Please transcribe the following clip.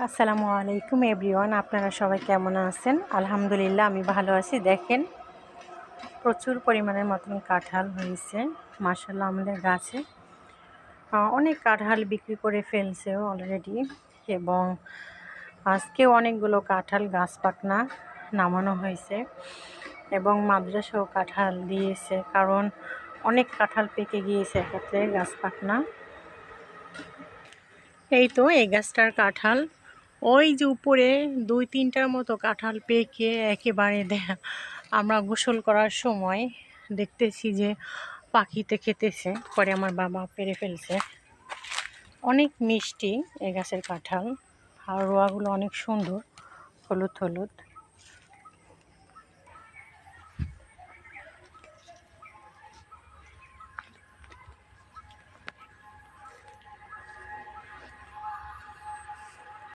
আসসালামু আলাইকুম এভরিওয়ান, আপনারা সবাই কেমন আছেন? আলহামদুলিল্লাহ আমি ভালো আছি। দেখেন, প্রচুর পরিমাণের মতন কাঁঠাল হয়েছে মাশাআল্লাহ আমাদের গাছে। অনেক কাঁঠাল বিক্রি করে ফেলছেও অলরেডি, এবং আজকেও অনেকগুলো কাঁঠাল গাছ পাকনা নামানো হয়েছে, এবং মাদ্রাসাও কাঁঠাল দিয়েছে, কারণ অনেক কাঁঠাল পেকে গিয়েছে এক্ষেত্রে গাছ পাকনা। এই তো এই গাছটার কাঁঠাল, ওই যে উপরে 2-3টার মতো কাঁঠাল পেকে একেবারে আমরা গোসল করার সময় দেখতেছি যে পাখিতে খেতেছে, পরে আমার বাবা পেরে ফেলছে। অনেক মিষ্টি এই গাছের কাঁঠাল, আর রোয়াগুলো অনেক সুন্দর, হলুদ হলুদ।